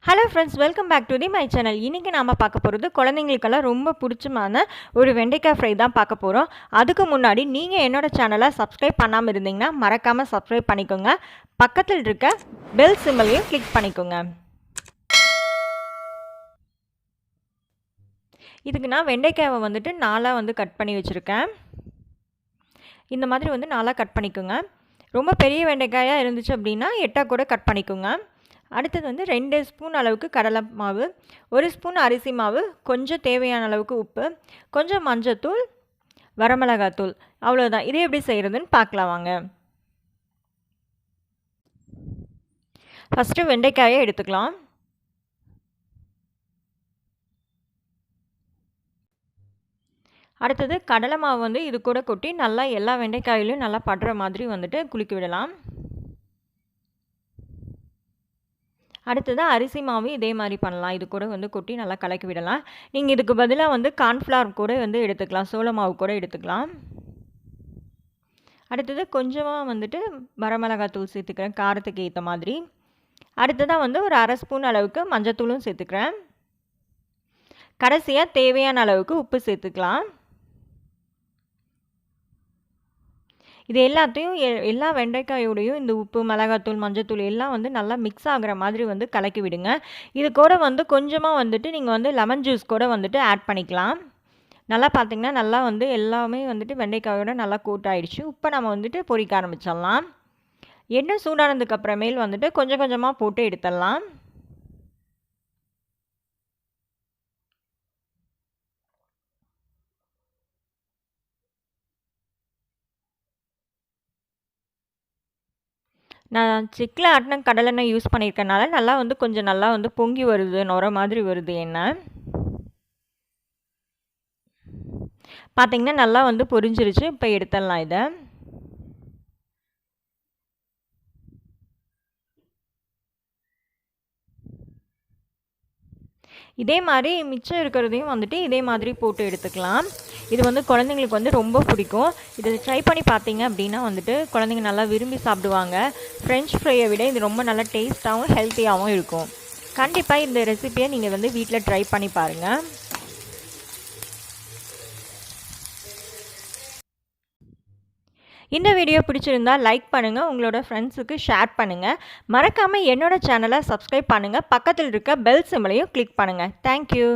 Hello friends, welcome back to my channel. இன்றைக்கி நாம் பார்க்க போகிறது குழந்தைங்களுக்கெல்லாம் ரொம்ப பிடிச்சமான ஒரு வெண்டைக்காய் ஃப்ரை தான் பார்க்க போகிறோம். அதுக்கு முன்னாடி நீங்கள் என்னோடய சேனலை சப்ஸ்கிரைப் பண்ணாமல் இருந்தீங்கன்னா மறக்காமல் சப்ஸ்கிரைப் பண்ணிக்கோங்க. பக்கத்தில் இருக்க பெல் சிம்பலையும் கிளிக் பண்ணிக்கோங்க. இதுக்கு நான் வெண்டைக்காயை வந்துட்டு நாலாக கட் பண்ணி வச்சுருக்கேன். இந்த மாதிரி நாலாக கட் பண்ணிக்கோங்க. ரொம்ப பெரிய வெண்டைக்காயாக இருந்துச்சு அப்படின்னா 8 கூட கட் பண்ணிக்கோங்க. அடுத்தது 2 ஸ்பூன் அளவுக்கு கடலை மாவு, 1 ஸ்பூன் அரிசி மாவு, கொஞ்சம் தேவையான அளவுக்கு உப்பு, கொஞ்சம் மஞ்சத்தூள், வரமிளகாத்தூள், அவ்வளோதான். இதே எப்படி செய்கிறதுன்னு பார்க்கலாம் வாங்க. ஃபஸ்ட்டு வெண்டைக்காயை எடுத்துக்கலாம். அடுத்தது கடலை மாவு இது கூட கொட்டி நல்லா எல்லா வெண்டைக்காயிலையும் நல்லா படுற மாதிரி குலுக்கி விடலாம். அடுத்தது அரிசி மாவு இதே மாதிரி பண்ணலாம். இது கூட கொட்டி நல்லா கலக்கி விடலாம். நீங்கள் இதுக்கு பதிலாக கார்ன்ஃப்ளவர் கூட எடுத்துக்கலாம், சோள மாவு கூட எடுத்துக்கலாம். அடுத்தது கொஞ்சமாக வரமிளகாத்தூள் சேர்த்துக்கிறேன், காரத்துக்கு ஏற்ற மாதிரி. அடுத்ததாக ஒரு அரை ஸ்பூன் அளவுக்கு மஞ்சத்தூளும் சேர்த்துக்கிறேன். கடைசியாக தேவையான அளவுக்கு உப்பு சேர்த்துக்கலாம். இது எல்லாத்தையும் எல்லா வெண்டைக்காயோடையும் இந்த உப்பு, மிளகாத்தூள், மஞ்சத்தூள் எல்லாம் நல்லா மிக்ஸ் ஆகிற மாதிரி கலக்கி விடுங்க. இது கூட கொஞ்சமாக நீங்கள் லெமன் ஜூஸ் கூட ஆட் பண்ணிக்கலாம். நல்லா பார்த்திங்கன்னா நல்லா எல்லாமே வெண்டைக்காயோட நல்லா கோட் ஆகிடுச்சு. உப்பை நம்ம பொரிக்க ஆரம்பிச்சிடலாம். எண்ணெய் சூடானதுக்கு அப்புறமேல் கொஞ்சம் கொஞ்சமாக போட்டு எடுத்துடலாம். நான் செக்கில் ஆட்டின கடலெண்ணெய் யூஸ் பண்ணியிருக்கனால நல்லா கொஞ்சம் நல்லா பொங்கி வருது, நுர மாதிரி வருது எண்ணெய். பார்த்திங்கன்னா நல்லா பொரிஞ்சிருச்சு. இப்போ எடுத்துடலாம் இதை. இதே மாதிரி மிச்சம் இருக்கிறதையும் இதே மாதிரி போட்டு எடுத்துக்கலாம். இது குழந்தைங்களுக்கு ரொம்ப பிடிக்கும். இதை ட்ரை பண்ணி பார்த்தீங்க அப்படின்னா குழந்தைங்க நல்லா விரும்பி சாப்பிடுவாங்க. ஃப்ரெஞ்ச் ஃப்ரையை விட இது ரொம்ப நல்லா டேஸ்ட்டாகவும் ஹெல்த்தியாகவும் இருக்கும். கண்டிப்பாக இந்த ரெசிபியை நீங்கள் வீட்டில் ட்ரை பண்ணி பாருங்கள். இந்த வீடியோ பிடிச்சிருந்தா லைக் பண்ணுங்கள், உங்களோட ஃப்ரெண்ட்ஸுக்கு ஷேர் பண்ணுங்கள். மறக்காமல் என்னோடய சேனலை சப்ஸ்கிரைப் பண்ணுங்கள். பக்கத்தில் இருக்க பெல் சிம்பலையும் கிளிக் பண்ணுங்கள். தேங்க்யூ.